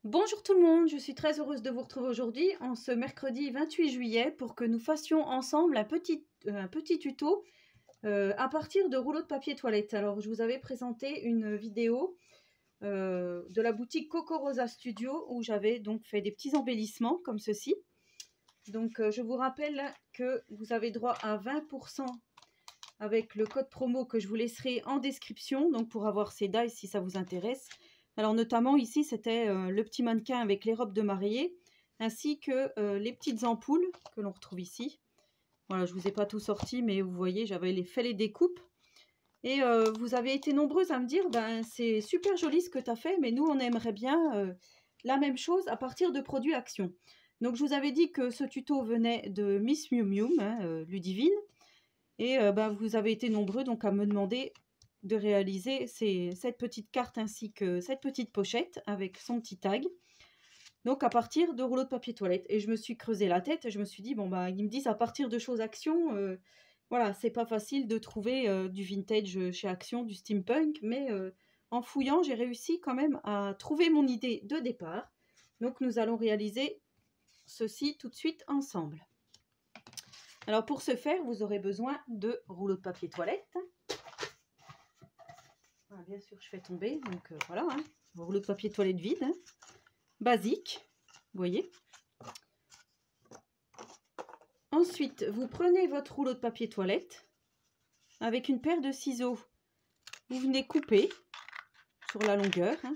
Bonjour tout le monde, je suis très heureuse de vous retrouver aujourd'hui en ce mercredi 28 juillet pour que nous fassions ensemble un petit tuto à partir de rouleaux de papier toilette. Alors je vous avais présenté une vidéo de la boutique Coco Rosa Studio où j'avais donc fait des petits embellissements comme ceci. Donc je vous rappelle que vous avez droit à 20% avec le code promo que je vous laisserai en description, donc pour avoir ces dies si ça vous intéresse. Alors notamment ici, c'était le petit mannequin avec les robes de mariée, ainsi que les petites ampoules que l'on retrouve ici. Voilà, je ne vous ai pas tout sorti, mais vous voyez, j'avais fait les découpes. Et vous avez été nombreuses à me dire, ben c'est super joli ce que tu as fait, mais nous on aimerait bien la même chose à partir de produits Action. Donc je vous avais dit que ce tuto venait de Miss Miu Miu, hein, Ludivine. Et ben, vous avez été nombreux donc à me demander de réaliser cette petite carte ainsi que cette petite pochette avec son petit tag. Donc à partir de rouleaux de papier toilette. Et je me suis creusé la tête et je me suis dit, bon bah ils me disent à partir de choses Action, voilà, c'est pas facile de trouver du vintage chez Action, du steampunk, mais en fouillant, j'ai réussi quand même à trouver mon idée de départ. Donc nous allons réaliser ceci tout de suite ensemble. Alors pour ce faire, vous aurez besoin de rouleaux de papier toilette. Voilà, bien sûr, je fais tomber, donc voilà, hein, rouleau de papier toilette vide, hein, basique, vous voyez. Ensuite, vous prenez votre rouleau de papier toilette avec une paire de ciseaux. Vous venez couper sur la longueur, hein,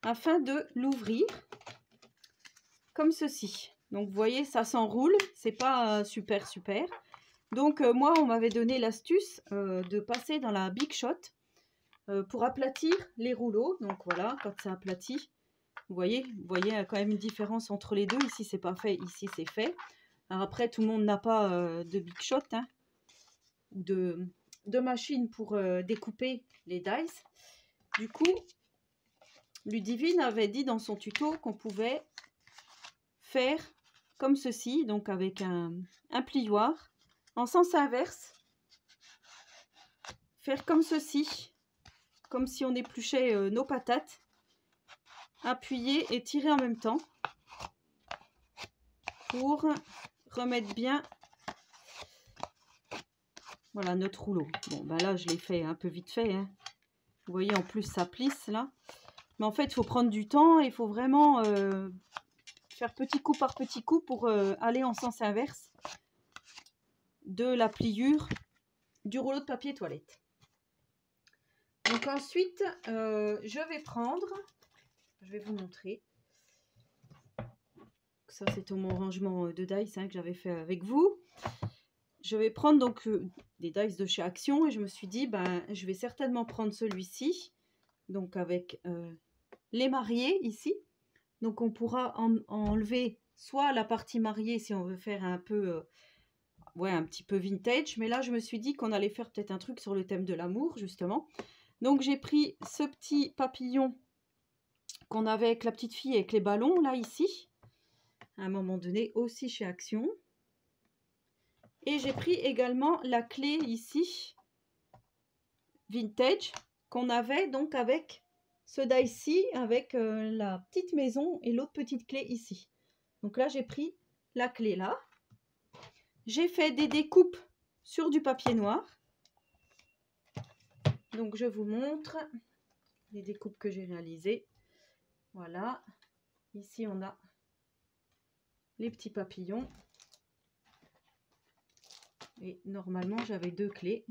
afin de l'ouvrir comme ceci. Donc vous voyez, ça s'enroule, c'est pas super. Donc moi, on m'avait donné l'astuce de passer dans la Big Shot pour aplatir les rouleaux. Donc voilà, quand c'est aplati, vous voyez, il y a quand même une différence entre les deux. Ici, c'est pas fait, ici, c'est fait. Alors après, tout le monde n'a pas de Big Shot, hein, ou de machine pour découper les dies. Du coup, Ludivine avait dit dans son tuto qu'on pouvait faire comme ceci, donc avec un plioir en sens inverse. Faire comme ceci, comme si on épluchait nos patates. Appuyer et tirer en même temps pour remettre bien, voilà, notre rouleau. Bon ben là je l'ai fait un peu vite fait, hein. Vous voyez, en plus ça plisse là, mais en fait il faut prendre du temps, il faut vraiment faire petit coup par petit coup pour aller en sens inverse de la pliure du rouleau de papier toilette. Donc ensuite je vais prendre, je vais vous montrer, ça c'est mon rangement de dies, hein, que j'avais fait avec vous. Je vais prendre donc des dies de chez Action et je me suis dit, ben, je vais certainement prendre celui-ci, donc avec les mariés ici. Donc on pourra enlever soit la partie mariée si on veut faire un peu, ouais, un petit peu vintage. Mais là, je me suis dit qu'on allait faire peut-être un truc sur le thème de l'amour, justement. Donc j'ai pris ce petit papillon qu'on avait avec la petite fille avec les ballons, là, ici. À un moment donné, aussi chez Action. Et j'ai pris également la clé ici, vintage, qu'on avait donc avec ce die-ci, avec la petite maison et l'autre petite clé ici. Donc là, j'ai pris la clé là. J'ai fait des découpes sur du papier noir. Donc je vous montre les découpes que j'ai réalisées. Voilà. Ici, on a les petits papillons. Et normalement, j'avais deux clés.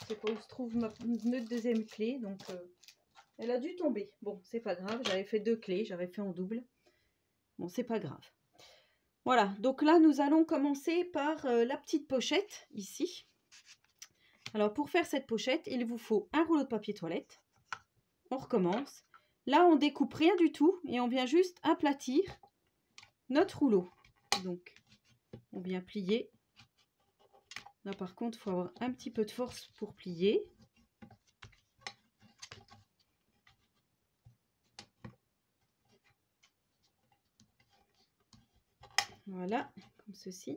Je sais pas où se trouve notre deuxième clé, donc elle a dû tomber. Bon, c'est pas grave, j'avais fait deux clés, j'avais fait en double. Bon, c'est pas grave. Voilà, donc là, nous allons commencer par la petite pochette, ici. Alors, pour faire cette pochette, il vous faut un rouleau de papier toilette. On recommence. Là, on découpe rien du tout et on vient juste aplatir notre rouleau. Donc, on vient plier. Là, par contre, il faut avoir un petit peu de force pour plier. Voilà, comme ceci.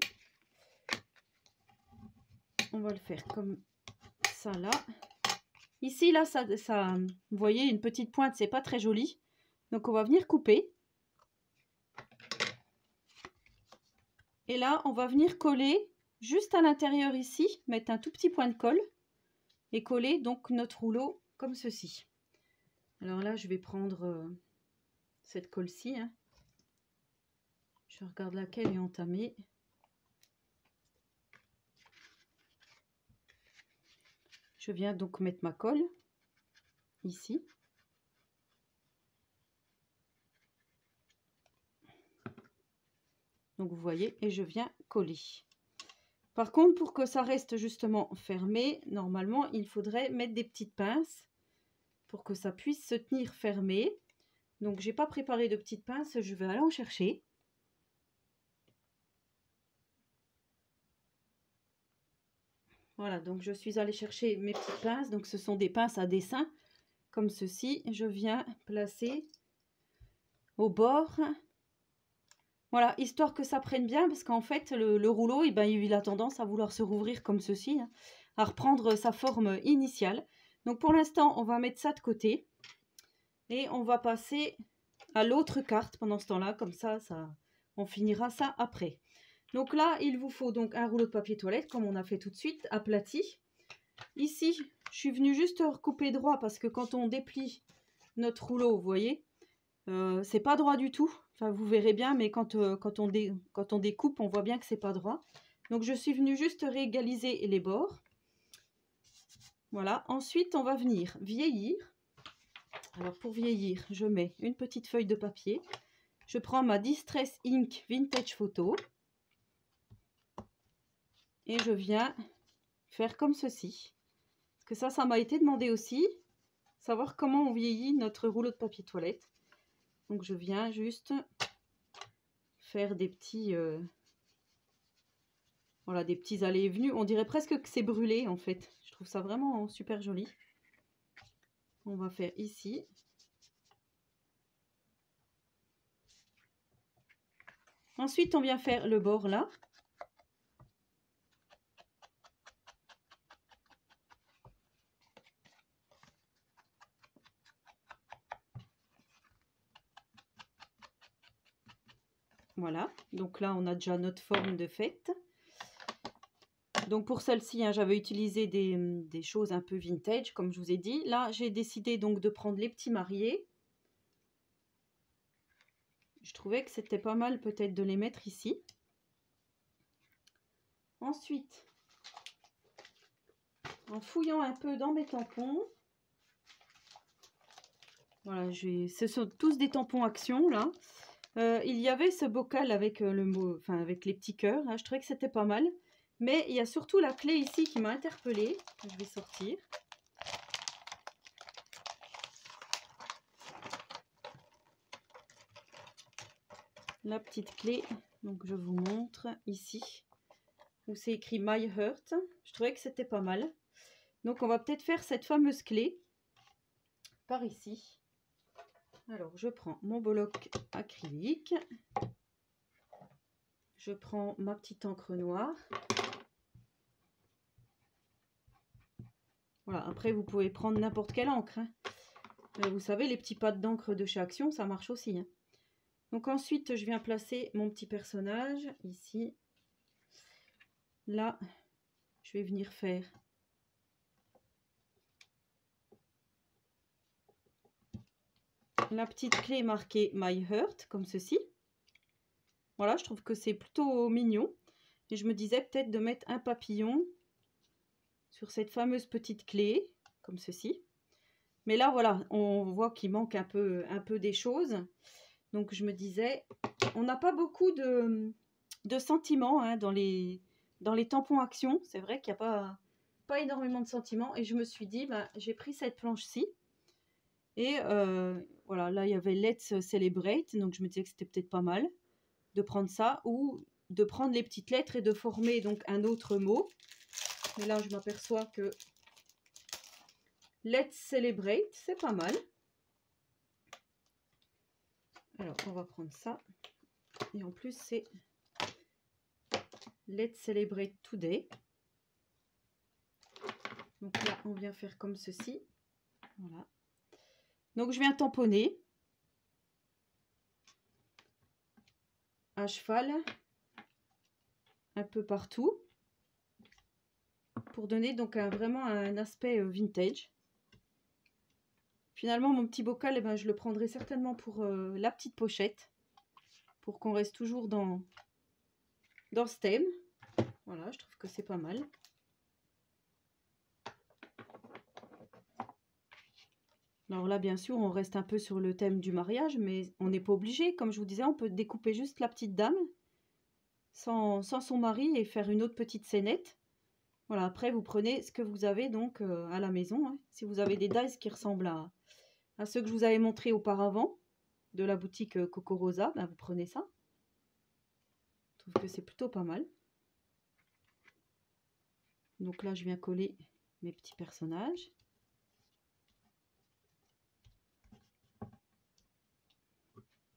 On va le faire comme ça là. Ici, là, vous voyez, une petite pointe, c'est pas très joli. Donc, on va venir couper. Et là, on va venir coller juste à l'intérieur ici, mettre un tout petit point de colle et coller donc notre rouleau comme ceci. Alors là, je vais prendre cette colle-ci. Hein. Je regarde laquelle est entamée. Je viens donc mettre ma colle ici. Donc vous voyez, et je viens coller. Par contre, pour que ça reste justement fermé, normalement, il faudrait mettre des petites pinces pour que ça puisse se tenir fermé. Donc, j'ai pas préparé de petites pinces, je vais aller en chercher. Voilà, donc je suis allée chercher mes petites pinces. Donc, ce sont des pinces à dessin, comme ceci. Je viens placer au bord. Voilà, histoire que ça prenne bien, parce qu'en fait, le rouleau, eh ben, il a tendance à vouloir se rouvrir comme ceci, hein, à reprendre sa forme initiale. Donc pour l'instant, on va mettre ça de côté. Et on va passer à l'autre carte pendant ce temps-là, comme ça, on finira ça après. Donc là, il vous faut donc un rouleau de papier toilette, comme on a fait tout de suite, aplati. Ici, je suis venue juste recouper droit, parce que quand on déplie notre rouleau, vous voyez, c'est pas droit du tout. Enfin, vous verrez bien, mais quand on découpe, on voit bien que c'est pas droit. Donc, je suis venue juste réégaliser les bords. Voilà. Ensuite, on va venir vieillir. Alors, pour vieillir, je mets une petite feuille de papier. Je prends ma Distress Ink Vintage Photo. Et je viens faire comme ceci. Parce que ça m'a été demandé aussi. Savoir comment on vieillit notre rouleau de papier toilette. Donc, je viens juste faire des petits... voilà, des petits allées et venues. On dirait presque que c'est brûlé, en fait. Je trouve ça vraiment super joli. On va faire ici. Ensuite, on vient faire le bord là. Voilà. Donc là, on a déjà notre forme de fête. Donc pour celle-ci, hein, j'avais utilisé des choses un peu vintage, comme je vous ai dit. Là, j'ai décidé donc de prendre les petits mariés. Je trouvais que c'était pas mal peut-être de les mettre ici. Ensuite, en fouillant un peu dans mes tampons, voilà, ce sont tous des tampons Action là. Il y avait ce bocal avec le mot, enfin avec les petits cœurs. Là, je trouvais que c'était pas mal. Mais il y a surtout la clé ici qui m'a interpellée. Je vais sortir. La petite clé, donc je vous montre ici, où c'est écrit My Heart. Je trouvais que c'était pas mal. Donc on va peut-être faire cette fameuse clé par ici. Alors je prends mon bloc acrylique. Je prends ma petite encre noire. Voilà, après vous pouvez prendre n'importe quelle encre. Hein. Vous savez, les petits pads d'encre de chez Action, ça marche aussi. Hein. Donc ensuite, je viens placer mon petit personnage ici. Là, je vais venir faire la petite clé marquée My Heart, comme ceci. Voilà, je trouve que c'est plutôt mignon. Et je me disais peut-être de mettre un papillon sur cette fameuse petite clé, comme ceci. Mais là, voilà, on voit qu'il manque un peu des choses. Donc, je me disais, on n'a pas beaucoup de sentiments hein, dans les tampons Action. C'est vrai qu'il n'y a pas énormément de sentiments. Et je me suis dit, bah, j'ai pris cette planche-ci. Et voilà, là, il y avait Let's Celebrate. Donc, je me disais que c'était peut-être pas mal de prendre ça ou de prendre les petites lettres et de former donc un autre mot. Mais là, je m'aperçois que Let's Celebrate, c'est pas mal. Alors, on va prendre ça. Et en plus, c'est Let's Celebrate Today. Donc là, on vient faire comme ceci. Voilà. Donc je viens tamponner à cheval un peu partout pour donner donc vraiment un aspect vintage. Finalement mon petit bocal, eh ben, je le prendrai certainement pour la petite pochette pour qu'on reste toujours dans ce thème. Voilà, je trouve que c'est pas mal. Alors là, bien sûr, on reste un peu sur le thème du mariage, mais on n'est pas obligé. Comme je vous disais, on peut découper juste la petite dame sans son mari et faire une autre petite scénette. Voilà, après, vous prenez ce que vous avez donc à la maison. Hein. Si vous avez des dies qui ressemblent à ceux que je vous avais montrés auparavant, de la boutique Coco Rosa, ben vous prenez ça. Je trouve que c'est plutôt pas mal. Donc là, je viens coller mes petits personnages.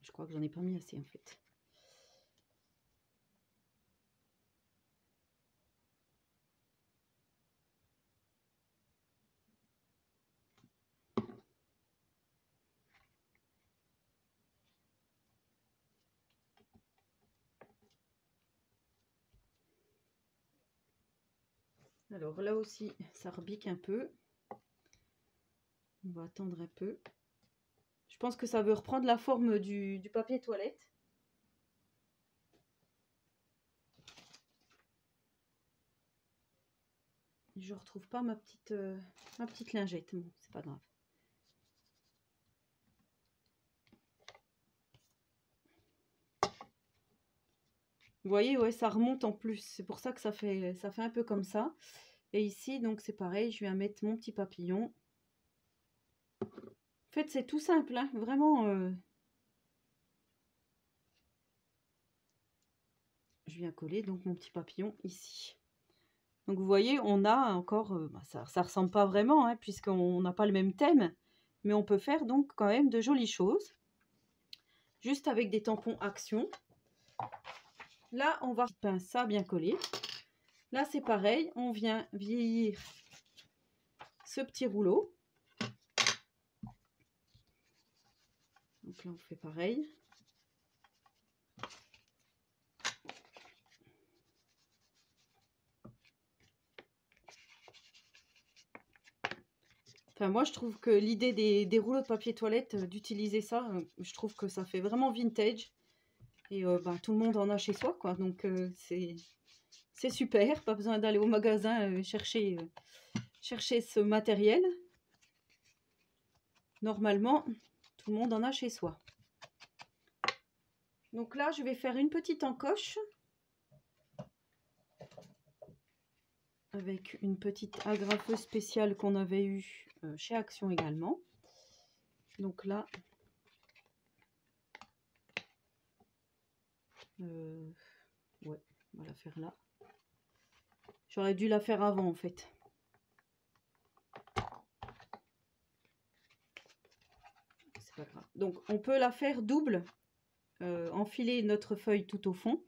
Je crois que j'en ai pas mis assez en fait. Alors là aussi, ça rebique un peu. On va attendre un peu. Je pense que ça veut reprendre la forme du papier toilette. Je retrouve pas ma petite lingette. Bon, c'est pas grave. Vous voyez, ouais, ça remonte en plus. C'est pour ça que ça fait un peu comme ça. Et ici, donc c'est pareil, je viens mettre mon petit papillon. En fait, c'est tout simple, hein, vraiment. Je viens coller donc mon petit papillon ici. Donc vous voyez, on a encore, ça ressemble pas vraiment, hein, puisqu'on n'a pas le même thème. Mais on peut faire donc quand même de jolies choses. Juste avec des tampons Action. Là, on va pincer ça bien collé. Là, c'est pareil, on vient vieillir ce petit rouleau. Donc là, on fait pareil. Enfin, moi, je trouve que l'idée des rouleaux de papier toilette, d'utiliser ça, je trouve que ça fait vraiment vintage. Et tout le monde en a chez soi, quoi. Donc, c'est super. Pas besoin d'aller au magasin chercher ce matériel. Normalement, tout le monde en a chez soi. Donc là, je vais faire une petite encoche avec une petite agrafeuse spéciale qu'on avait eue chez Action également. Donc là, ouais, on va la faire là. J'aurais dû la faire avant en fait. C'est pas grave. Donc on peut la faire double, enfiler notre feuille tout au fond.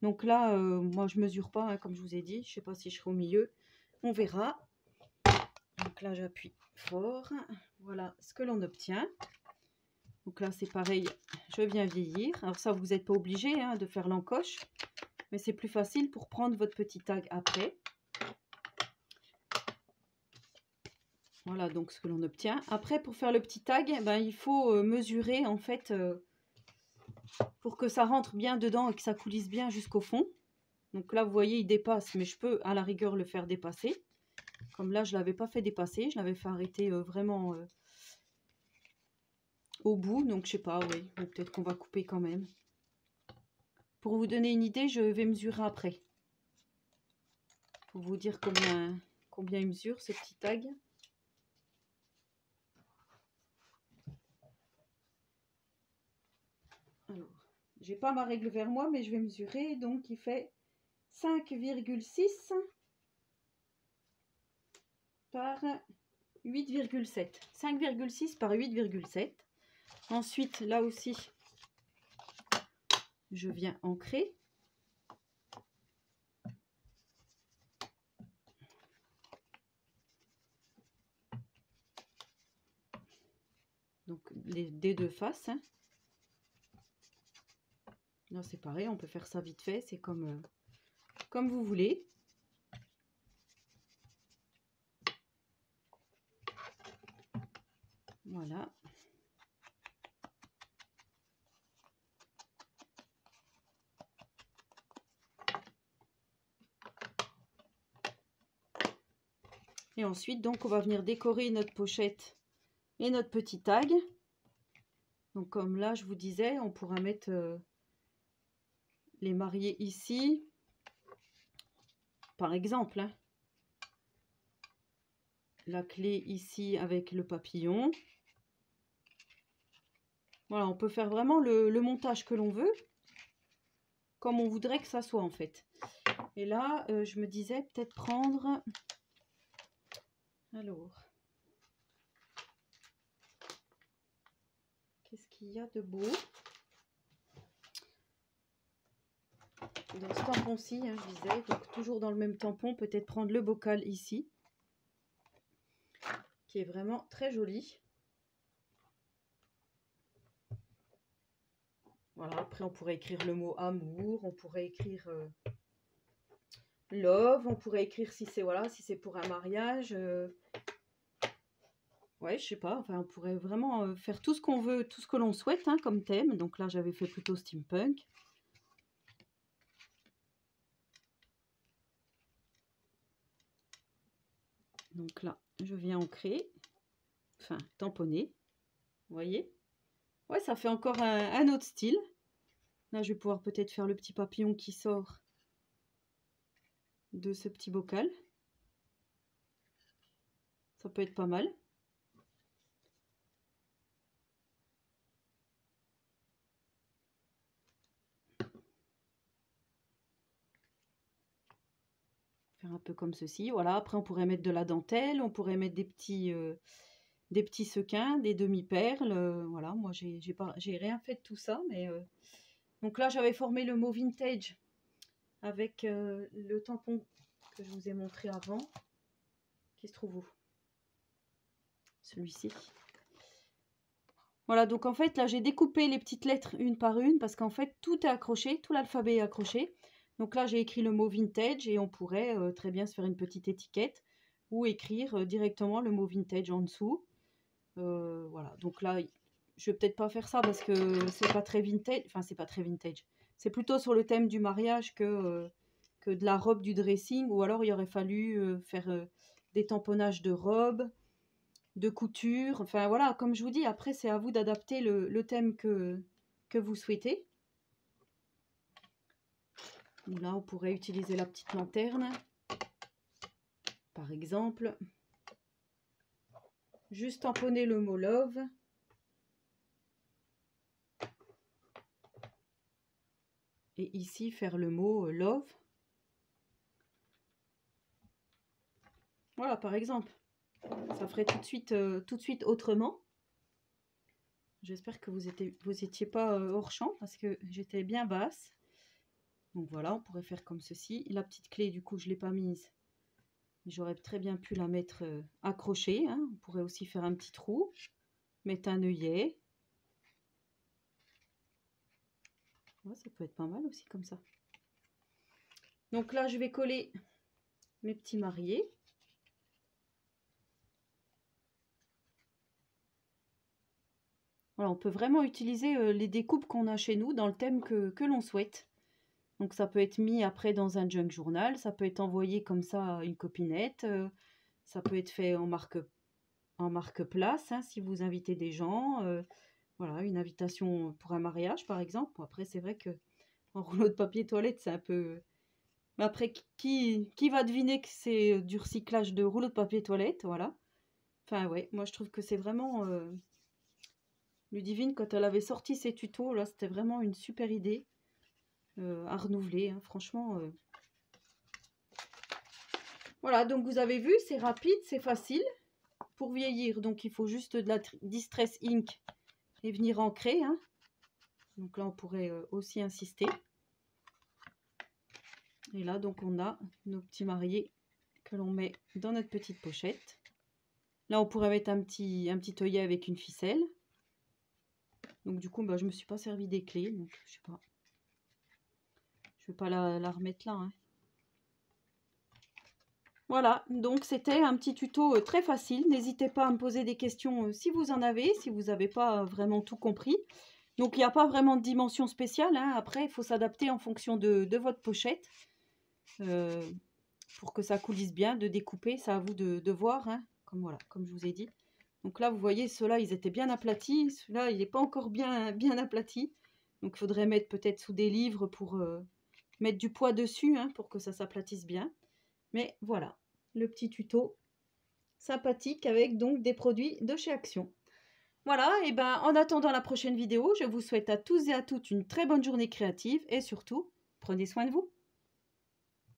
Donc là, moi je mesure pas, hein, comme je vous ai dit. Je sais pas si je serai au milieu. On verra. Donc là, j'appuie fort. Voilà ce que l'on obtient. Donc là, c'est pareil, je viens vieillir. Alors ça, vous n'êtes pas obligé hein, de faire l'encoche. Mais c'est plus facile pour prendre votre petit tag après. Voilà donc ce que l'on obtient. Après, pour faire le petit tag, ben, il faut mesurer en fait pour que ça rentre bien dedans et que ça coulisse bien jusqu'au fond. Donc là, vous voyez, il dépasse, mais je peux à la rigueur le faire dépasser. Comme là, je ne l'avais pas fait dépasser, je l'avais fait arrêter vraiment au bout. Donc je sais pas, oui, peut-être qu'on va couper quand même. Pour vous donner une idée, je vais mesurer après. Pour vous dire combien il mesure ce petit tag. Alors, j'ai pas ma règle vers moi, mais je vais mesurer. Donc, il fait 5,6 par 8,7. 5,6 par 8,7. Ensuite, là aussi, je viens ancrer. Donc des deux faces. Hein. Là c'est pareil, on peut faire ça vite fait, c'est comme vous voulez. Voilà. Et ensuite, donc, on va venir décorer notre pochette et notre petit tag. Donc, comme là, je vous disais, on pourra mettre les mariés ici, par exemple. Hein. La clé ici avec le papillon. Voilà, on peut faire vraiment le montage que l'on veut, comme on voudrait que ça soit en fait. Et là, je me disais peut-être prendre... Alors, qu'est-ce qu'il y a de beau? Dans ce tampon-ci, hein, je disais, donc toujours dans le même tampon, peut-être prendre le bocal ici, qui est vraiment très joli. Voilà, après on pourrait écrire le mot amour, on pourrait écrire love, on pourrait écrire si c'est voilà, si c'est pour un mariage. Ouais, je sais pas, enfin on pourrait vraiment faire tout ce qu'on veut, tout ce que l'on souhaite hein, comme thème. Donc là j'avais fait plutôt steampunk. Donc là, je viens ancrer, enfin tamponner, vous voyez? Ouais, ça fait encore un autre style. Là, je vais pouvoir peut-être faire le petit papillon qui sort de ce petit bocal. Ça peut être pas mal. Faire un peu comme ceci. Voilà, après on pourrait mettre de la dentelle, on pourrait mettre des petits sequins, des demi-perles. Voilà, moi j'ai rien fait de tout ça. Mais donc là, j'avais formé le mot vintage avec le tampon que je vous ai montré avant. Qui se trouve où? Celui-ci. Voilà, donc en fait, là, j'ai découpé les petites lettres une par une parce qu'en fait, tout est accroché, tout l'alphabet est accroché. Donc là, j'ai écrit le mot vintage et on pourrait très bien se faire une petite étiquette ou écrire directement le mot vintage en dessous. Voilà, donc là, je vais peut-être pas faire ça parce que c'est pas très vintage. Enfin, c'est pas très vintage. C'est plutôt sur le thème du mariage que de la robe du dressing ou alors il aurait fallu faire des tamponnages de robes de couture, enfin voilà, comme je vous dis, après c'est à vous d'adapter le thème que vous souhaitez. Là, on pourrait utiliser la petite lanterne, par exemple. Juste tamponner le mot love. Et ici, faire le mot love. Voilà, par exemple. Ça ferait tout de suite autrement. J'espère que vous étiez pas hors champ parce que j'étais bien basse. Donc voilà, on pourrait faire comme ceci. La petite clé, du coup, je ne l'ai pas mise. J'aurais très bien pu la mettre accrochée. Hein. On pourrait aussi faire un petit trou, mettre un œillet. Ouais, ça peut être pas mal aussi comme ça. Donc là, je vais coller mes petits mariés. Voilà, on peut vraiment utiliser les découpes qu'on a chez nous dans le thème que l'on souhaite. Donc ça peut être mis après dans un junk journal, ça peut être envoyé comme ça à une copinette, ça peut être fait en marque-place hein, si vous invitez des gens. Voilà, une invitation pour un mariage par exemple. Bon, après c'est vrai que en rouleau de papier toilette c'est un peu... Mais après qui va deviner que c'est du recyclage de rouleau de papier toilette, voilà. Enfin ouais, moi je trouve que c'est vraiment... Ludivine, quand elle avait sorti ses tutos, là c'était vraiment une super idée à renouveler, hein, franchement... Voilà, donc vous avez vu, c'est rapide, c'est facile. Pour vieillir, donc il faut juste de la Distress Ink et venir ancrer. Hein. Donc là, on pourrait aussi insister. Et là, donc on a nos petits mariés que l'on met dans notre petite pochette. Là, on pourrait mettre un petit œillet avec une ficelle. Donc du coup, bah, je me suis pas servi des clés. Donc je sais pas. Je vais pas la remettre là. Hein. Voilà, donc c'était un petit tuto très facile. N'hésitez pas à me poser des questions si vous en avez, si vous n'avez pas vraiment tout compris. Donc il n'y a pas vraiment de dimension spéciale. Hein. Après, il faut s'adapter en fonction de votre pochette. Pour que ça coulisse bien, de découper, c'est à vous de voir. Hein. Comme voilà, comme je vous ai dit. Donc là, vous voyez, ceux-là, ils étaient bien aplatis. Celui-là, il n'est pas encore bien aplati. Donc il faudrait mettre peut-être sous des livres pour mettre du poids dessus, hein, pour que ça s'aplatisse bien. Mais voilà, le petit tuto sympathique avec donc des produits de chez Action. Voilà, et ben en attendant la prochaine vidéo, je vous souhaite à tous et à toutes une très bonne journée créative et surtout, prenez soin de vous.